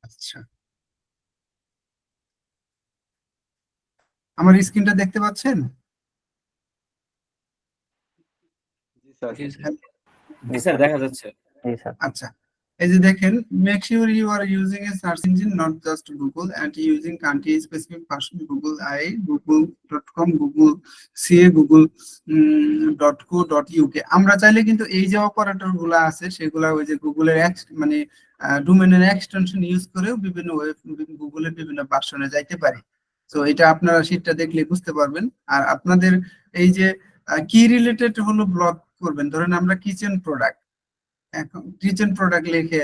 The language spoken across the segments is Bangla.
আচ্ছা, আমার স্ক্রিনটা দেখতে পাচ্ছেন? জি স্যার, দেখা যাচ্ছে। আচ্ছা, এই যে দেখেন, make sure you are using a search engine not just Google and using country specific version Google I, গুগল.com, গুগল সিএ, গুগল .co.uk। আমরা চাইলে কিন্তু এই যে অপারেটর গুলা আছে সেগুলা ওই যে গুগলের মানে ডোমেনের এক্সটেনশন ইউজ করেও বিভিন্ন গুগলের বিভিন্ন ভার্সনে যাইতে পারি। তো এটা আপনারা শীটটা দেখলে বুঝতে পারবেন। আর আপনাদের এই যে কি রিলেটেড হলো ব্লগ করবেন, ধরেন আমরা কিচেন প্রোডাক্ট, এখন কিচেন প্রোডাক্ট লিখে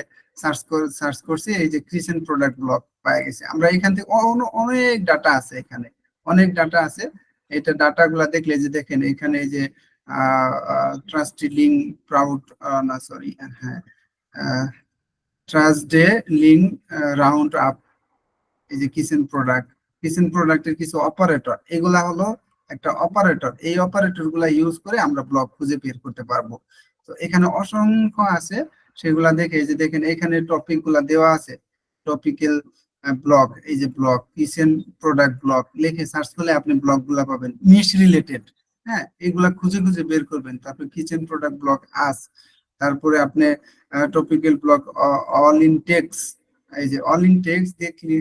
সার্চ করছি, এই যে কিচেন প্রোডাক্ট ব্লগ পাওয়া গেছে। আমরা এখান থেকে অনেক ডাটা আছে, এখানে অনেক ডাটা আছে। এটা ডাটা গুলা দেখলে যে দেখেন এখানে এই যে ট্রাস্টি লিঙ্ক প্রাউড, না সরি, হ্যাঁ, trust day link round up, এই যে কিচেন প্রোডাক্টের কিছু অপারেটর, এগুলা হলো একটা অপারেটর। এই অপারেটর গুলা ইউজ করে আমরা ব্লগ খুঁজে বের করতে পারবো। তো এখানে অসংখ্য আছে, সেগুলা দেখে এই যে দেখেন এখানে টপিক গুলা দেওয়া আছে, টপিক্যাল ব্লগ, এই যে ব্লগ কিচেন প্রোডাক্ট ব্লগ লিখে সার্চ করলে আপনি ব্লগ গুলা পাবেন নিশ রিলেটেড। হ্যাঁ, এগুলা খুঁজে খুঁজে বের করবেন। তারপরে কিচেন প্রোডাক্ট ব্লগ আস, তারপরে আপনি topical blog all in text, এই যে অল ইন টেক্স দেখলি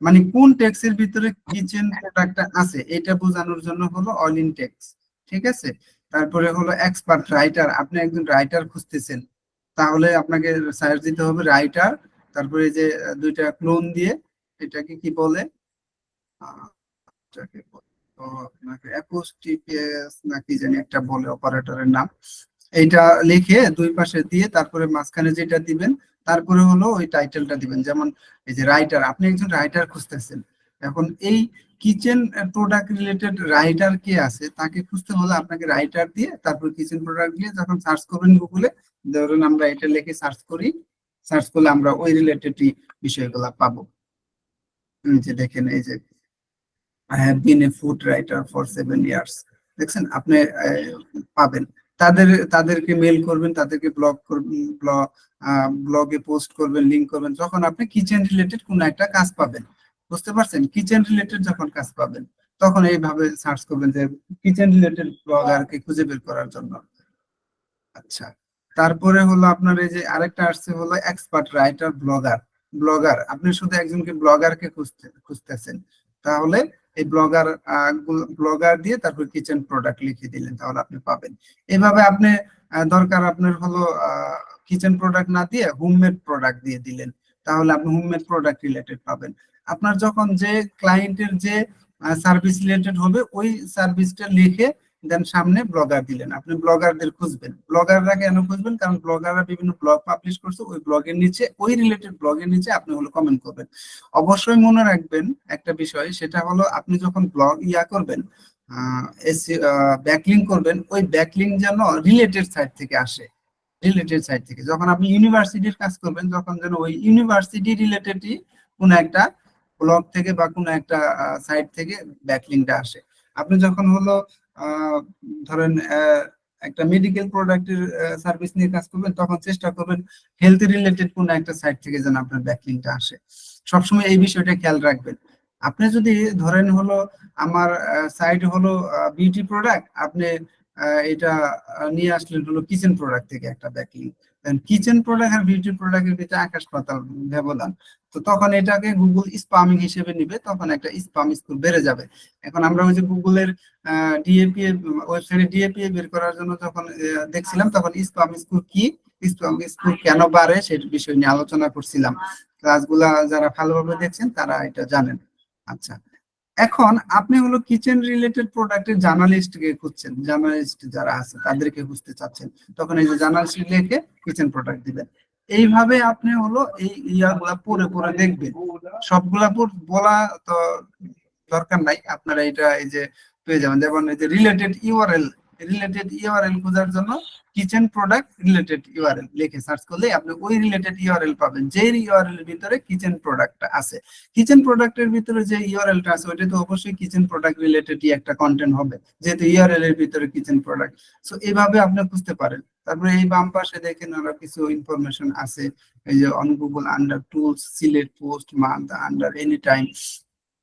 মানে কোন টেক্সের ভিতরে কিচেন প্রোডাক্টটা আছে এটা বোঝানোর জন্য হলো অল ইন টেক্স। ঠিক আছে, তারপরে হলো এক্সপার্ট রাইটার, আপনি একজন রাইটার খুঁজতেছেন, তাহলে আপনাকে সার্চ দিতে হবে রাইটার, তারপরে যে দুইটা ক্লোন দিয়ে, এটাকে কি বলে, এটাকে তো আপনাকে অ্যাপোস্ট্রোফিস নাকি জানি একটা বলে অপারেটরের নাম, এইটা লিখে দুই পাশে দিয়ে তারপরে মাঝখানে যেটা দিবেন, তারপরে হলো ওই টাইটেলটা দিবেন। যেমন এই যে রাইটার, আপনি একজন রাইটার খুঁজতেছেন, এখন এই কিচেন প্রোডাক্ট রিলেটেড রাইটার কে আছে তাকে খুঁজতে হলে আপনাকে রাইটার দিয়ে তারপর কিচেন প্রোডাক্ট দিয়ে যখন সার্চ করবেন গুগলে, ধরুন আমরা এটা লিখে সার্চ করি, সার্চ করলে আমরা ওই রিলেটেড বিষয়গুলো পাবো। যে দেখেন এই যে I have been a food writer for 7 years, দেখছেন আপনি পাবেন। তাদেরকে মেল করবেন, তাদেরকে ব্লগ করবেন, ব্লগে পোস্ট করবেন, লিংক করবেন যখন আপনি কিচেন রিলেটেড কোনো একটা কাজ পাবেন। বুঝতে পারছেন, কিচেন রিলেটেড যখন কাজ পাবেন তখন এইভাবে সার্চ করবেন যে কিচেন রিলেটেড ব্লগারকে খুঁজে বের করার জন্য। আচ্ছা, তারপরে হলো আপনার এই যে আরেকটা আসছে হলো এক্সপার্ট রাইটার ব্লগার। আপনি শুধু একজনকে ব্লগারকে খুঁজতেছেন, তাহলে এই ব্লগার দিয়ে তারপর কিচেন প্রোডাক্ট লিখে দিলেন, তাহলে আপনি পাবেন। এভাবে আপনি দরকার আপনার হলো কিচেন প্রোডাক্ট না দিয়ে হোমমেড প্রোডাক্ট দিয়ে দিলেন, তাহলে আপনি হোমমেড প্রোডাক্ট রিলেটেড পাবেন। আপনার যখন যে ক্লায়েন্টের যে সার্ভিস রিলেটেড হবে ওই সার্ভিসটা লিখে দেন সামনে ব্লগার দিলেন, আপনি ব্লগারদের খুঁজবেন। ব্লগাররা কেন খুঁজবেন, কারণ ব্লগাররা বিভিন্ন ব্লগ পাবলিশ করছে, ওই ব্লগের নিচে ওই রিলেটেড ব্লগের নিচে আপনি হলো কমেন্ট করবেন। অবশ্যই মনে রাখবেন একটা বিষয়, সেটা হলো আপনি যখন ব্লগ করবেন, ব্যাকলিঙ্ক করবেন, ওই ব্যাকলিঙ্ক যেন রিলেটেড সাইট থেকে আসে। যখন আপনি ইউনিভার্সিটির কাজ করবেন, তখন যেন ওই ইউনিভার্সিটি রিলেটেডই কোনো একটা ব্লগ থেকে বা কোনো একটা সাইট থেকে ব্যাকলিঙ্কটা আসে। আপনি যখন হলো ধরেন একটা মেডিকেল প্রোডাক্টের সার্ভিস নিয়ে কাজ করবেন, তখন চেষ্টা করবেন হেলথ রিলেটেড কোনো একটা সাইট থেকে যেন আপনার ব্যাকলিঙ্কটা আসে। সবসময় এই বিষয়টা খেয়াল রাখবেন। আপনি যদি ধরেন হলো আমার সাইট হলো বিউটি প্রোডাক্ট, আপনি এটা নিয়ে আসলেন হলো কিচেন প্রোডাক্ট থেকে একটা ব্যাকলিঙ্ক, কিচেন প্রোডাক্ট আর বিউটি প্রোডাক্টের ভিতরে আকাশ পাতাল ব্যবধান, তো তখন এটাকে গুগল স্পামিং হিসেবে নিবে, তখন একটা স্পাম স্কোর বেড়ে যাবে। এখন আমরা ওই যে গুগলের ডিএপিএ ওয়েবসাইটে ডিএপিএ বের করার জন্য যখন দেখছিলাম, তখন স্পাম স্কোর কি, স্পাম স্কোর কেন বাড়ে সেটার বিষয় নিয়ে আলোচনা করছিলাম। ক্লাসগুলা যারা ভালোভাবে দেখছেন তারা এটা জানেন। আচ্ছা, এখন আপনি হলো কিচেন রিলেটেড প্রোডাক্টের জার্নালিস্ট কে খুঁজছেন, জার্নালিস্ট যারা আছে তাদেরকে খুঁজতে চাচ্ছেন, তখন এই যে জার্নালিস্ট লিখে কিচেন প্রোডাক্ট দিবেন। এইভাবে আপনি হলো এই ইয়াগুলা পড়ে পড়ে দেখবেন। সবগুলা বলা তো দরকার নাই, আপনারা এটা এই যে পেয়ে যাবেন। যেমন এই যে রিলেটেড ইউআরএল খোঁজার জন্য কিচেন প্রোডাক্ট রিলেটেড ইউআরএল লিখে সার্চ করলে আপনি ওই রিলেটেড ইউআরএল পাবেন, যে ইউআরএল এর ভিতরে কিচেন প্রোডাক্টটা আছে। কিচেন প্রোডাক্টের ভিতরে যে ইউআরএলটা আছে ওইটা তো অবশ্যই কিচেন প্রোডাক্ট রিলেটেডই একটা কন্টেন্ট হবে, যেহেতু ইউআরএল এর ভিতরে কিচেন প্রোডাক্ট। সো এইভাবে আপনি খুঁজতে পারেন। তারপরে এই বাম পাশে দেখেন আরো কিছু ইনফরমেশন আছে, এই যে on Google under tools select post month under any time.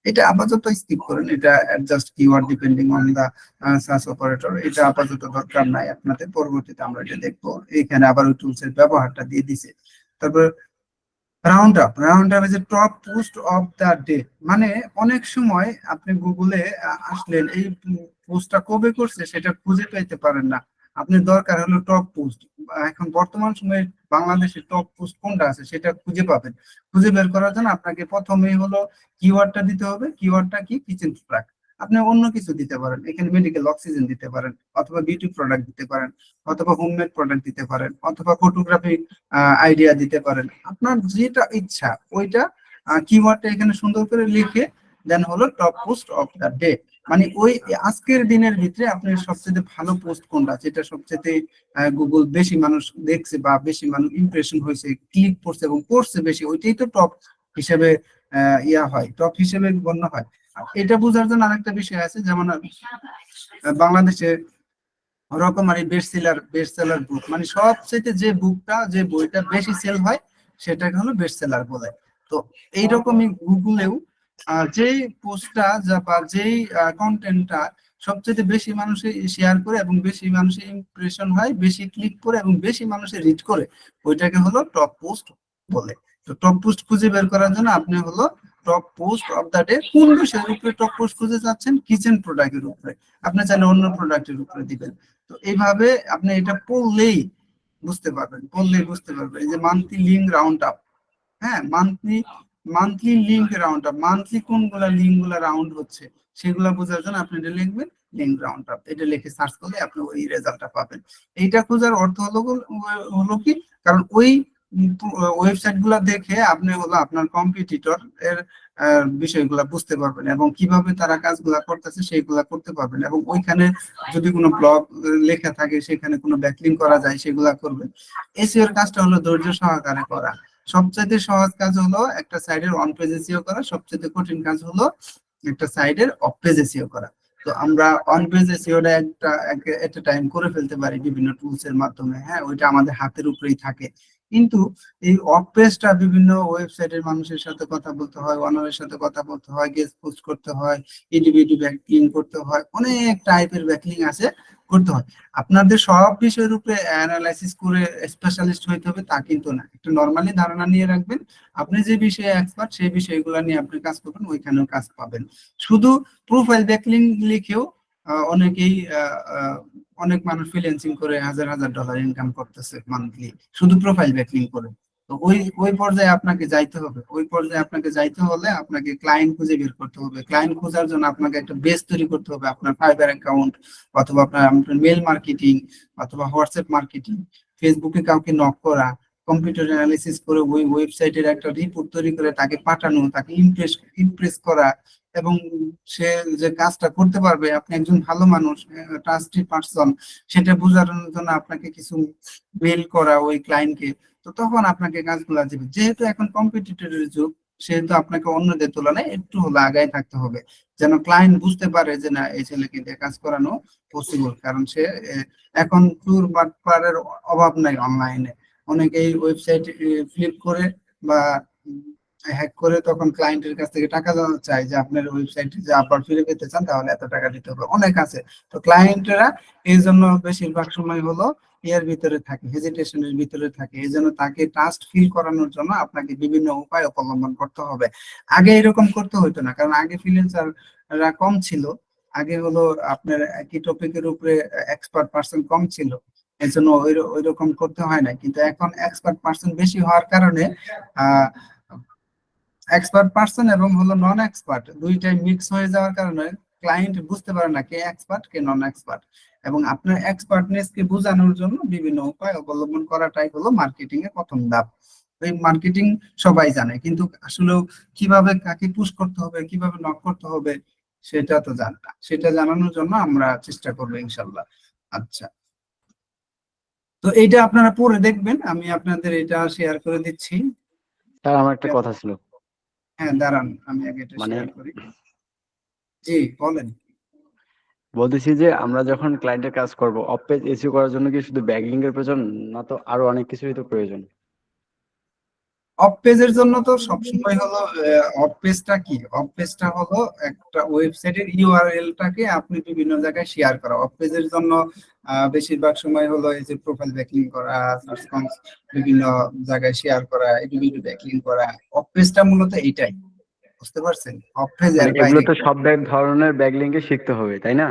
এটা আপাতত স্কিপ করেন, এটা adjust keyword depending on the search operator, এটা আপাতত দরকার নাই আপনাদের, পরবর্তীতে আমরা এটা দেখবো। এখানে আবার ওই টুলস এর ব্যবহারটা দিয়ে দিছে। তারপর রাউন্ড আপ যে top post of the day, মানে অনেক সময় আপনি গুগলে আসলেন, এই পোস্টটা কবে করছে সেটা খুঁজে পেতে পারেন না, আপনি দরকার হলো টপ পোস্ট। এখন বর্তমান সময়ে বাংলাদেশে টপ পোস্ট কোনটা আছে সেটা খুঁজে পাবেন। খুঁজে বের করার জন্য আপনাকে প্রথমেই হলো কিওয়ার্ডটা দিতে হবে। কিওয়ার্ডটা কি? Kitchen product. আপনি অন্য কিছু দিতে পারেন, এখানে মেডিকেল অক্সিজেন দিতে পারেন, অথবা বিউটি প্রোডাক্ট দিতে পারেন, অথবা হোমমেড প্রোডাক্ট দিতে পারেন, অথবা ফটোগ্রাফি আইডিয়া দিতে পারেন। আপনার যেটা ইচ্ছা ওইটা কিওয়ার্ডটা এখানে সুন্দর করে লিখে দেন হলো top post of the day, মানে ওই আজকের দিনের ভিতরে আপনার সবচেয়ে ভালো পোস্ট কোনটা, যেটা সবচেয়ে গুগল বেশি মানুষ দেখছে বা বেশি মানুষ ইমপ্রেশন হয়েছে, ক্লিক করছে এবং পড়ছে বেশি, ওইটাই তো টপ হিসেবে টপ হিসেবে গণ্য হয়। আর এটা বোঝার জন্য আরেকটা বিষয় আছে, যেমন বাংলাদেশে রকমারি বেস্ট সেলার বুক, মানে সবচেয়ে যে বুকটা যে বইটা বেশি সেল হয় সেটাকে হলো বেস্ট সেলার বলে। তো এইরকমই গুগলেও যেই পোস্টটা বা যেই কন্টেন্টটা সবচেয়ে বেশি মানুষে শেয়ার করে এবং বেশি মানুষের ইমপ্রেশন হয়, বেশি ক্লিক করে এবং বেশি মানুষের রিড করে, ওইটাকে হলো টপ পোস্ট বলে। তো টপ পোস্ট খুঁজে বের করার জন্য আপনি হলো top post of the day কোন বিষয়ের উপরে টপ পোস্ট খুঁজে যাচ্ছেন, কিচেন প্রোডাক্টের উপরে, আপনি চাইলে অন্য প্রোডাক্টের উপরে দিবেন। তো এইভাবে আপনি এটা পড়লেই বুঝতে পারবেন। এই যে মান্থলি লিঙ্ক রাউন্ড আপ, হ্যাঁ monthly link round up, monthly কোনগুলা লিঙ্ক গুলা রাউন্ড হচ্ছে সেগুলা বোঝার জন্য আপনি এটা লিখবেন লিঙ্ক রাউন্ড আপ। এটা লিখে সার্চ করলে আপনি ওই রেজাল্টটা পাবেন। এইটা খোঁজার অর্থ হলো কি, কারণ ওই ওয়েবসাইট গুলা দেখে আপনি হলো আপনার কম্পিটিটর এর বিষয়গুলা বুঝতে পারবেন এবং কিভাবে তারা কাজগুলা করতেছে সেইগুলা করতে পারবেন, এবং ওইখানে যদি কোনো ব্লগ লেখা থাকে সেখানে কোনো ব্যাকলিং করা যায় সেগুলা করবেন। এসইও এর কাজটা হলো ধৈর্য সহকারে করা। সবচাইতে সহজ কাজ হলো একটা সাইডের অন পেজ এসইও করা, সবচেয়ে কঠিন কাজ হলো একটা সাইডের অফ পেজ এসইও করা। তো আমরা অন পেজ এসইওটা একটা টাইম করে ফেলতে পারি বিভিন্ন টুলস এর মাধ্যমে, হ্যাঁ ওইটা আমাদের হাতের উপরেই থাকে। কিন্তু এই অফ পেজটা বিভিন্ন ওয়েবসাইটের মানুষের সাথে কথা বলতে হয়, ওনারের সাথে কথা বলতে হয়, গেস্ট পোস্ট করতে হয়, ইন্ডিভিডুয়াল ব্যাকলিং করতে হয়, অনেক টাইপের ব্যাকলিং আছে, করতে হয়। আপনাদের সব বিষয়ের উপরে অ্যানালাইসিস করে স্পেশালিস্ট হইতে হবে তা কিন্তু না, একটু নর্মালি ধারণা নিয়ে রাখবেন। আপনি যে বিষয়ে এক্সপার্ট সেই বিষয়গুলো নিয়ে আপনি কাজ করবেন, ওইখানেও কাজ পাবেন। শুধু প্রোফাইল ব্যাকলিং লিখেও অনেকেই অনেক মানুষ ফ্রিল্যান্সিং করে হাজার হাজার ডলার ইনকাম করতেছে মান্থলি, শুধু প্রোফাইল ব্যাকলিং করে। তো ওই পর্যায়ে আপনাকে যাইতে হবে, ওই পর্যায়ে আপনাকে যাইতে হলে আপনাকে ক্লায়েন্ট খুঁজে বের করতে হবে। ক্লায়েন্ট খোঁজার জন্য আপনাকে একটা বেস তৈরি করতে হবে, আপনার ফাইবার অ্যাকাউন্ট অথবা আপনার মেল মার্কেটিং অথবা হোয়াটসঅ্যাপ মার্কেটিং, ফেসবুকে কাউকে নক করা, কম্পিউটার অ্যানালিসিস করে ওই ওয়েবসাইটের একটা রিপোর্ট তৈরি করে তাকে পাঠানো, তাকে ইমপ্রেস করা, এবং সে যে কাজটা করতে পারবে, আপনি একজন ভালো মানুষ, ট্রাস্টেড পারসন, সেটা বোঝানোর জন্য আপনাকে কিছু মেল করা ওই ক্লায়েন্টকে। তো তখন আপনাকে কাজগুলো দিবে। যেহেতু এখন কম্পিটিটরের যুগ, সেহেতু আপনাকে অন্যদের তুলনায় একটু হলে আগায় থাকতে হবে, যেন ক্লায়েন্ট বুঝতে পারে যে না এই ছেলেকে দিয়ে কাজ করানো পসিবল। কারণ সে এখন চোর বাটপারের অভাব নাই অনলাইনে, অনেকেই ওয়েবসাইট ফ্লিপ করে বা হ্যাক করে তখন ক্লায়েন্টের কাছ থেকে টাকা চায় যে আপনার ওয়েবসাইট যে আবার ফিরে পেতে চান তাহলে এত টাকা দিতে হবে, অনেক আছে। তো ক্লায়েন্টরা এই জন্য বেশিরভাগ সময় হলো এর ভিতরে থাকে, হেজিটেশনের ভিতরে থাকে। এই জন্য তাকে ট্রাস্ট ফিল করানোর জন্য আপনাকে বিভিন্ন উপায় অবলম্বন করতে হবে। আগে এরকম করতে হতো না, কারণ আগে ফ্রিল্যান্সাররা কম ছিল। আগে হলো আপনার একই টপিকের উপরে এক্সপার্ট পার্সন কম ছিল, এই জন্য ওই রকম করতে হয় না। কিন্তু এখন এক্সপার্ট পার্সন বেশি হওয়ার কারণে আহ এক্সপার্ট পার্সন এবং হলো নন এক্সপার্ট দুইটাই মিক্স হয়ে যাওয়ার কারণে ক্লায়েন্ট বুঝতে পারে না কে এক্সপার্ট কে নন এক্সপার্ট। এবং আপনার এক্সপার্টনেস কে বোঝানোর জন্য বিভিন্ন উপায় অবলম্বন করাটাই হলো মার্কেটিং এর প্রথম ধাপ। এই মার্কেটিং সবাই জানে, কিন্তু আসলে কিভাবে কাকে পুশ করতে হবে, কিভাবে নক করতে হবে সেটা তো জানে না। সেটা জানানোর জন্য আমরা চেষ্টা করবো ইনশাল্লাহ। আচ্ছা, তো এইটা আপনারা পড়ে দেখবেন, আমি আপনাদের এটা শেয়ার করে দিচ্ছি। স্যার আমার একটা কথা ছিল, হ্যাঁ দাঁড়ান, আমি আগে এটা মানে শেয়ার করি। জি বলেন। বলতেছি যে আমরা যখন ক্লায়েন্টের কাজ করব, অফ পেজ এসইও করার জন্য কি শুধু ব্যাকলিংক এর প্রয়োজন, না তো আরো অনেক কিছুই তো প্রয়োজন? অফ পেজের জন্য তো সবসময় হলো, অফ পেজটা কি, অফ পেজটা হলো একটা ওয়েবসাইটের ইউআরএলটাকে আপনি বিভিন্ন জায়গায় শেয়ার করা। অফ পেজের জন্য বেশিরভাগ সময় হলো এই যে প্রোফাইল ব্যাকলিং করা, বিভিন্ন জায়গায় শেয়ার করা, বিভিন্ন ব্যাকলিং করা। অফ পেজটা মূলত এইটাই, বুঝতে পারছেন? অফ পেজ মানে এর এগুলো বাইরে তো সব ধরনের ব্যাকলিংকে শিখতে হবে, তাই না?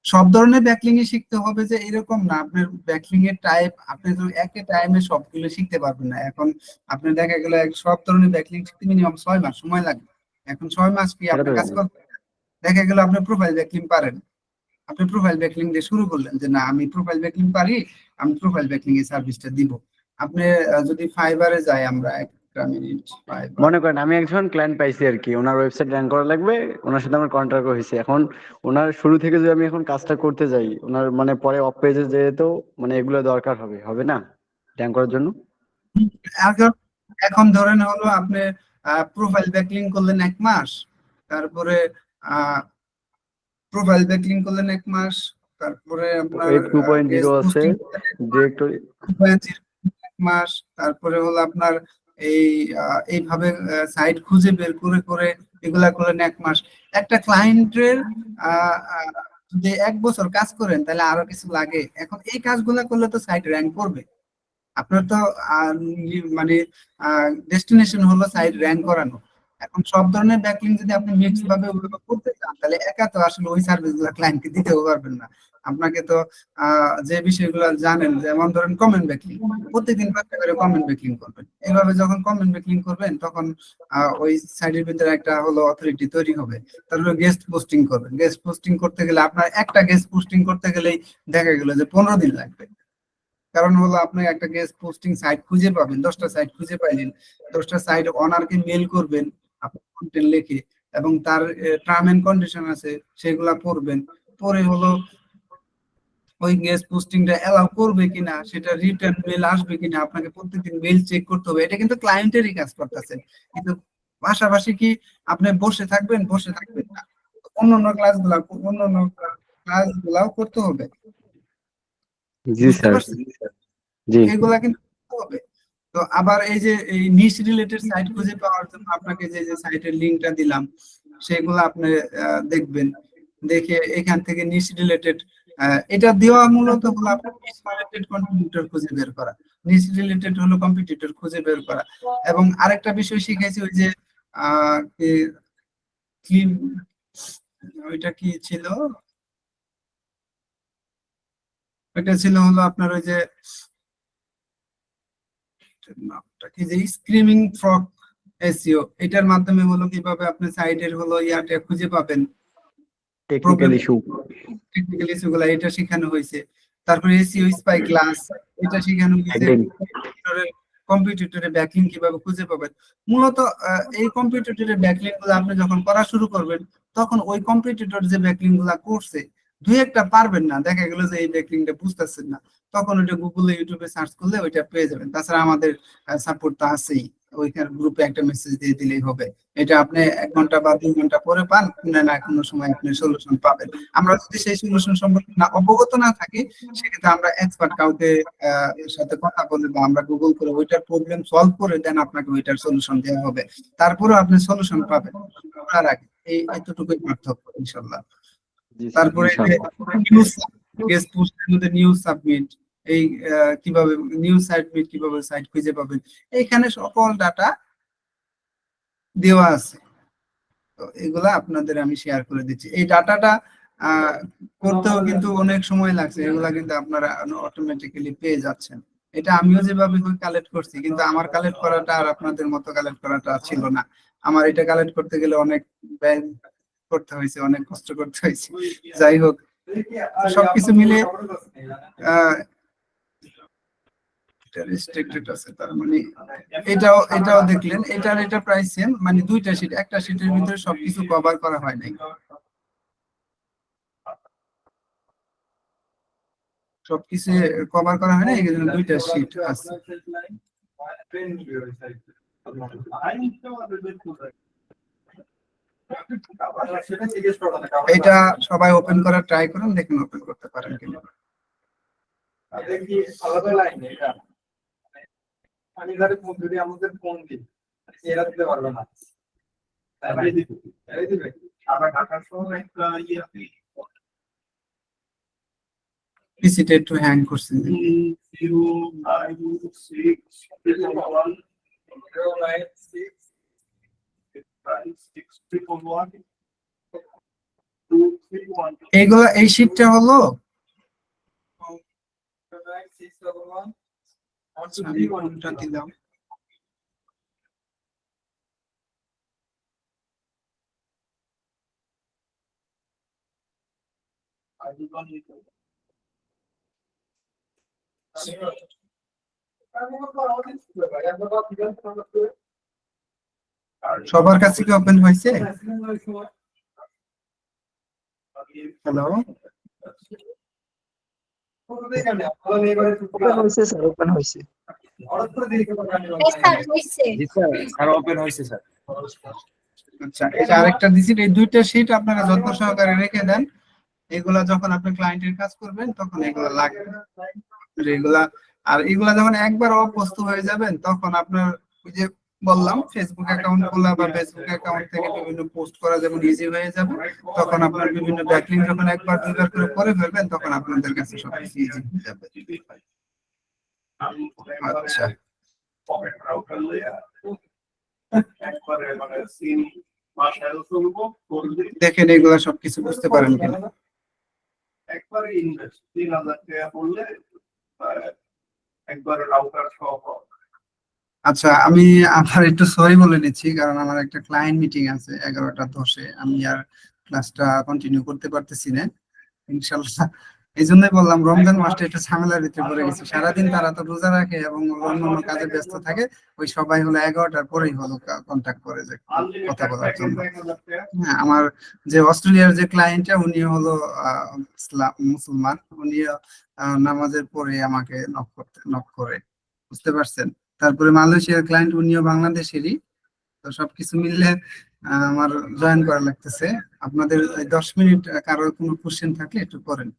সব ধরনের ব্যাকলিং এ শিখতে হবে যে এরকম না। আপনার ব্যাকলিং এর টাইপ আপনি তো একই টাইমে সবগুলো শিখতে পারবেন না। এখন আপনি দেখা গেল সব ধরনের ব্যাকলিং শিখতে মিনিমাম 6 মাস সময় লাগবে। এখন 6 মাস কি সেটা আপনি তো কাজ জানি। করবেন? দেখা গেল আপনি প্রোফাইল ব্যাকলিং পারেন, আপনি প্রোফাইল ব্যাকলিং দিয়ে শুরু করলেন যে না আমি প্রোফাইল ব্যাকলিং পারি, আমি প্রোফাইল ব্যাকলিং এর সার্ভিসটা দিব। আপনি যদি ফাইবারে যাই আমরা, একটা মিনিট, ফাইবার। মনে করেন আমি একজন ক্লায়েন্ট পাইছি আর কি, ওনার ওয়েবসাইট র্যাঙ্ক করা লাগবে, ওনার সাথে আমার কন্ট্রাক্ট হয়েছে। এখন ওনার শুরু থেকে যদি আমি এখন কাজটা করতে যাই, ওনার মানে পরে অফ পেজে যেহেতু মানে এগুলো দরকার হবে, হবে না র্যাঙ্ক করার জন্য? এখন এখন ধরেন হলো আপনি প্রোফাইল ব্যাকলিং করলেন 1 মাস, তারপরে প্রোফাইল ব্যাকলিং করলেন 1 মাস, তারপরে আপনার এই 2.0 গেস্ট আছে, পোস্টিং করলেন 1 মাস, ডিরেক্টরি। 2.0 1 মাস, তারপরে হলো আপনার এই এইভাবে সাইট খুঁজে বের করে করে এগুলা করলেন 1 মাস। একটা ক্লায়েন্টের যদি 1 বছর কাজ করেন তাহলে আরো কিছু লাগে। এখন এই কাজগুলা করলে তো সাইট র্যাঙ্ক করবে। আপনার তো মানে ডেস্টিনেশন হলো সাইট র্যাঙ্ক করানো। এখন সব ধরনের ব্যাকলিং যদি আপনি মিক্স ভাবে ওইভাবে করতে চান তাহলে একা তো আসলে ওই সার্ভিস গুলা ক্লায়েন্টকে দিতেও পারবেন না। আপনাকে তো যে বিষয়গুলো জানেন, যেমন ধরেন কমেন্ট ব্যাকলিং, প্রত্যেকদিন 5টা করে কমেন্ট ব্যাকলিং করবেন। এইভাবে যখন কমেন্ট ব্যাকলিং করবেন তখন ওই সাইটের ভিতরে একটা হলো অথরিটি তৈরি হবে। তারপরে গেস্ট পোস্টিং করবেন, গেস্ট পোস্টিং করতে গেলে আপনার একটা গেস্ট পোস্টিং করতে গেলেই দেখা গেল যে 15 দিন লাগবে। কারণ হলো আপনি একটা গেস্ট পোস্টিং সাইট খুঁজে পাবেন, 10টা সাইট খুঁজে পাইলেন, 10টা সাইট অনারকে মেল করবেন আপনি কন্টেন্ট লিখে, এবং তার টার্ম এন্ড কন্ডিশন আছে সেগুলা পড়বেন। পরে হলো ওই গেস্ট পোস্টিংটা অ্যালাউ করবে কিনা, সেটা রিটার্ন মেল আসবে কিনা, আপনাকে প্রত্যেকদিন মেল চেক করতে হবে। এটা কিন্তু ক্লায়েন্টেরই কাজ করতেছেন, কিন্তু পাশাপাশি কি আপনি বসে থাকবেন? বসে থাকবেন না, অন্যান্য ক্লাসগুলা অন্যান্য ক্লাসগুলাও করতে হবে, জি বুঝতে স্যার। পারছেন? জি। এগুলা কিন্তু করতে হবে। তো আবার এই যে এই নিশ রিলেটেড সাইট খুঁজে পাওয়ার জন্য আপনাকে যে যে সাইটের লিংকটা দিলাম সেগুলো আপনি দেখবেন, দেখে এখান থেকে নিশ রিলেটেড এটা দেওয়া মূলত হলো আপনার নিশ রিলেটেড কন্ট্রিবিউটর খুঁজে বের করা। নিশ রিলেটেড হলো কম্পিটিটর খুঁজে বের করা। এবং আরেকটা বিষয় শিখেছি ওই যে কি ওইটা কি ছিল, ওইটা ছিল হলো আপনার ওই যে নামটা কি, যে স্ক্রিমিং ফ্রগ এসইও, এটার মাধ্যমে হলো কিভাবে আপনি সাইটের হলো ইয়াটা খুঁজে পাবেন, টেকনিক্যাল প্রবলেম, ইস্যু। টেকনিক্যাল ইস্যুগুলো, এটা শেখানো হয়েছে। তারপরে এসইও স্পাই ক্লাস, এটা শেখানো হয়েছে। একদিন। কম্পিটিটরে ব্যাকলিং কিভাবে খুঁজে পাবেন। মূলত এই কম্পিটিটরের ব্যাকলিং গুলো আপনি যখন করা শুরু করবেন তখন ওই কম্পিটিটর যে ব্যাকলিং গুলা করছে দুই একটা পারবেন না, দেখা গেল যে এই ব্যাকলিংটা বুঝতেছেন না, তখন ওইটা গুগলে ইউটিউবে সার্চ করলে ওইটা পেয়ে যাবেন। তাছাড়া আমাদের সাপোর্ট তো আছেই, ওইখানে গ্রুপে একটা মেসেজ দিয়ে দিলেই হবে। এটা আপনি 1 ঘন্টা বা 2 ঘন্টা পরে পান, না না কোনো সময় আপনি সলিউশন পাবেন। আমরা যদি সেই সলিউশন সম্পর্কে না অবগত না থাকি সেক্ষেত্রে আমরা এক্সপার্ট কাউকে সাথে কথা বলে বা আমরা গুগল করে ওইটার প্রবলেম সলভ করে দেন আপনাকে ওইটার সলিউশন দেওয়া হবে। তারপরেও আপনি সলিউশন পাবেন, করার আগে এই এতটুকুই পার্থক্য ইনশাল্লাহ। জি স্যার, তারপরে এই যে ইনশাআল্লাহ। নিউজ, গেস্ট পোস্টের মধ্যে নিউজ সাবমিট, এই কিভাবে নিউজ সাবমিট, কিভাবে সাইট খুঁজে পাবেন, এইখানে সকল ডাটা দেওয়া আছে। তো এগুলা আপনাদের আমি শেয়ার করে দিচ্ছি। এই ডাটাটা আহ করতেও কিন্তু অনেক সময় লাগছে, এগুলা কিন্তু আপনারা অটোমেটিক্যালি পেয়ে যাচ্ছেন। এটা আমিও যেভাবে কালেক্ট করছি, কিন্তু আমার কালেক্ট করাটা আর আপনাদের মতো কালেক্ট করাটা ছিল না। আমার এটা কালেক্ট করতে গেলে অনেক ব্যয় করতে হয়েছে, অনেক কষ্ট করতে হয়েছে। যাই হোক, সবকিছু মিলে আহ এটা রেস্ট্রিক্টেড আছে, তার মানে এটাও দেখলেন, এটা প্রাইস সেম, মানে দুইটা শীট, একটা শীটের ভিতরে সবকিছু কভার করা হয় নাই, সবকিছু কভার করা হয় না, এই জন্য দুইটা শীট আছে। এটা সবাই ওপেন করার ট্রাই করুন, দেখুন ওপেন করতে পারেন কিনা। আলাদা লাইন এটা আমি যদি আমাদের ফোন দিই এরা দিতে পারবে না, দিবে আবার ঢাকার শহরে একটা পিসিটা একটু হ্যাং করছে। 0966111 এইগুলা এই শীটটা হলো আমি কোনটা দিলাম। সবার কাছে কি ওপেন হয়েছে? হ্যালো, ওপেন হয়েছে স্যার, ওপেন হয়েছে। আচ্ছা, এটা আরেকটা দিছি। এই দুইটা শীট আপনারা যত্ন সহকারে রেখে দেন। এগুলা যখন আপনি ক্লায়েন্টের কাজ করবেন তখন এগুলা লাগবে। এগুলা আর এগুলা যখন একবার অভ্যস্ত হয়ে যাবেন তখন আপনার ওই যে বললাম ফেসবুক অ্যাকাউন্ট খোলা বা ফেসবুক অ্যাকাউন্ট থেকে বিভিন্ন পোস্ট করা যেমন ইজি হয়ে যাবে, তখন আপনার বিভিন্ন ব্যাকলিংক যখন একবার দুইবার করে ফেলবেন তখন আপনাদের কাছে সবকিছু ইজি হয়ে যাবে। আচ্ছা, দেখেন এগুলা সবকিছু বুঝতে পারেন কিনা। একবারে ইনভেস্ট 3000 টাকা পড়লে একবারে রাউটার সহ। আচ্ছা, আমি আবার একটু সরি বলে নিচ্ছি, কারণ আমার একটা ক্লায়েন্ট মিটিং আছে 11টা 10-এ। আমি আর ক্লাসটা কন্টিনিউ করতে পারতেছি না ইনশাল্লাহ। এই জন্যই বললাম রমজান মাসটা একটু ঝামেলার ভিতরে পড়ে গেছে। সারাদিন তারা তো রোজা রাখে এবং অন্যান্য কাজে ব্যস্ত থাকে। ওই সবাই হলো 11টার পরেই হলো কন্ট্যাক্ট করে যে কথা বলার জন্য। হ্যাঁ, আমার যে অস্ট্রেলিয়ার যে ক্লায়েন্টটা উনি হলো মুসলমান। উনি নামাজের পরে আমাকে নক করে, বুঝতে পারছেন। তারপরে মালয়েশিয়ার ক্লায়েন্ট, উনিও বাংলাদেশেরই। তো সবকিছু মিললে আমার জয়েন করা লাগতেছে। আপনাদের 10 মিনিট কারো কোনো কোশ্চেন থাকলে একটু করেন।